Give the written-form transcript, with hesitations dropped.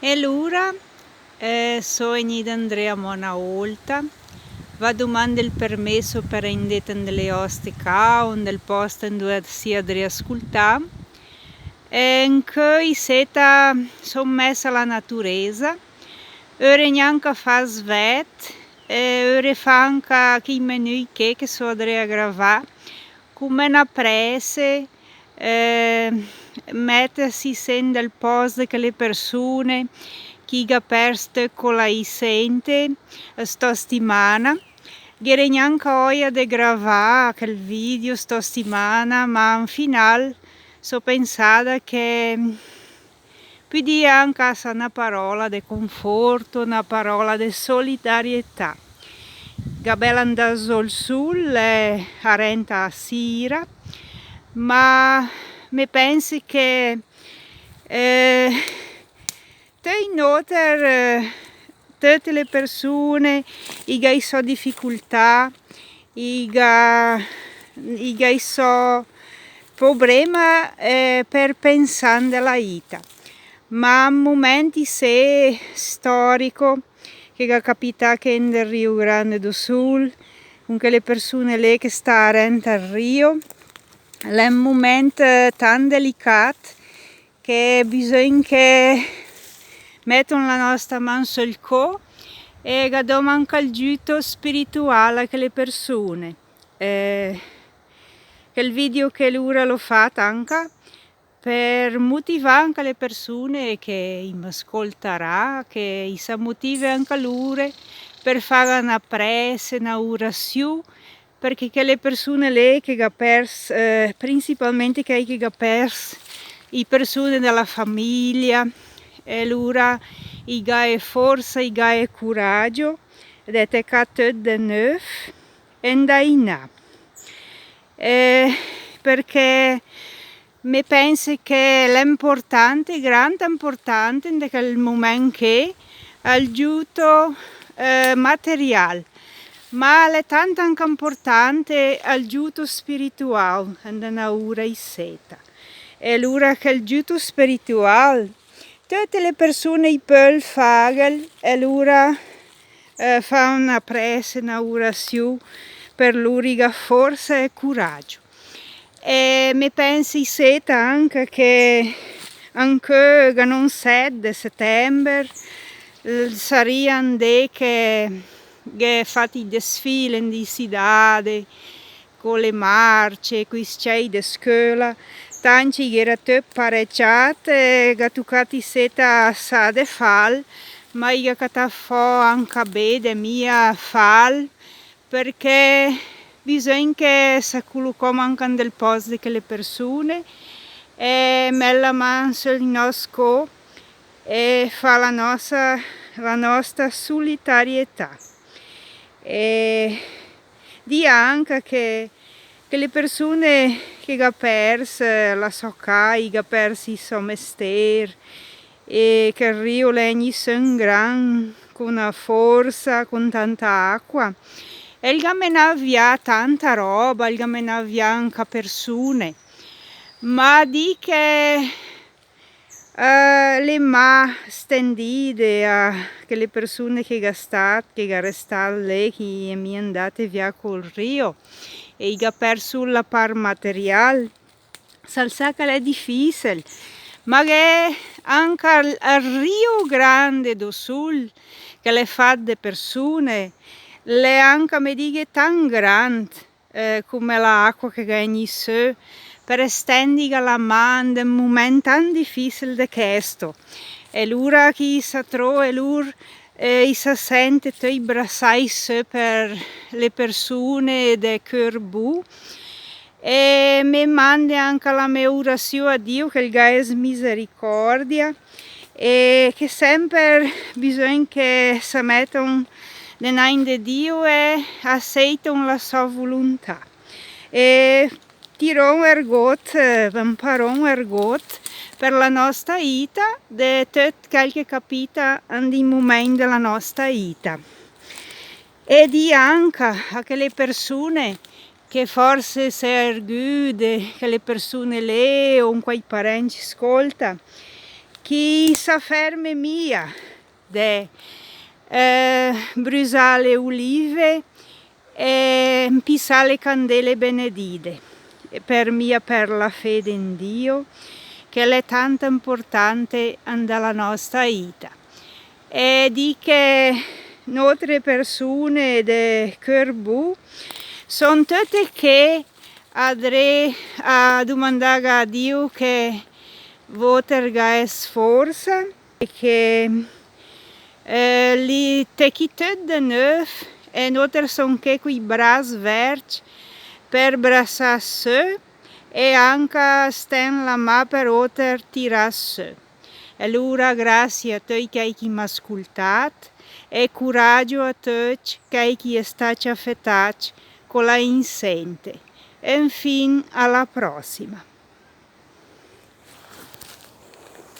E allora sono Andrea una volta, va domanda il permesso per indetta delle oste cao, del posto in dove si adri ascoltare, e in cui seta sommessa alla naturezza, ora neanche fa svet, e ora fa anche chi menù che so adri a gravare, come una prese, mettersi sen del posto che le persone chi ha perso con la sente sto settimana gh'era neanche voglia di gravare quel video sto settimana, ma in final so pensata che più di anche una parola di conforto, una parola di solidarietà. Gabella andato al sole, arenta a sera, ma mi pensi che tutte le persone che hanno difficoltà, che hanno problemi per pensare alla vita, ma in momenti se storico che è capitato nel Rio Grande do Sul, con quelle persone lì che stanno al Rio, è un momento tan delicato che bisogna che mettono la nostra mano sul cuore e che diamo anche il aiuto spirituale alle persone. Il video che loro l'ho fatto anche per motivare anche le persone che mi ascolterà, che si motivi anche loro per fare una prece, una orazione, perché le persone lì che hanno perso, principalmente che hanno perso le persone della famiglia, e allora hai forza, hai coraggio, ed è tutto di nuovo e dai na. Perché mi penso che l'importante, grande importante in quel momento che è l'aiuto materiale, ma è tanto anche importante l'aiuto spirituale in una ora di seta. E allora che l'aiuto spirituale tutte le persone possono fare, e allora fa una prece, una orazione per loro che forza e coraggio. E mi pensi seta anche che anche non 7 settembre saranno dei che fatti i desfili in città con le marce, con i scei di scuola, tanti che era tutto pareggiato, che toccati seta sa de fal, ma io che fa anche bene mia fal, perché bisogna che si collochiamo anche nel posto che le persone e mettere la mano sul nostro cuore e fa la nostra solidarietà. E di anche che le persone che hanno perso la sua casa, che hanno perso il suo mestiere, e che il rio legni sono grandi, con una forza, con tanta acqua, e il gamena via tanta roba, il gamena via anche persone, ma di che le mani stendite a quelle persone che sono restate lì, che sono andate via col rio e che hanno perso la parte materiale, sa che è difficile, ma che anche al Rio Grande do Sul, che le fa di persone, le anche mi dico tan grande come l'acqua che viene su, per stendere la mano in un momento tan difficile di questo. E l'ora che si trova, e l'ora si sente tutti abbracciati su per le persone del cuore buono. E mi manda anche la mia orazione a Dio che il Gai misericordia e che sempre bisogna che si mettano dinanzi a Dio e accettano la sua volontà. E tirò un ergot, imparò un ergot per la nostra vita di tutto quel che capita nei momenti della nostra vita. E di anche a quelle persone che forse si argude, che le persone lì o quei parenti ascolta, chi sa ferme mia de brusà le olive e pissà le candele benedite per la fede in Dio, che è tanto importante nella nostra vita. E di che altre persone de Corbu sono tutte che andrei a domandare a Dio che voterga sforza e che li techi tutto de nuovo e noi sono che quei braccia verdi per bracciare su e anche stare la mano per poter tirare su. Allora grazie a tutti che mi ascoltate e coraggio a tutti che state affettati con la insente. E infine alla prossima.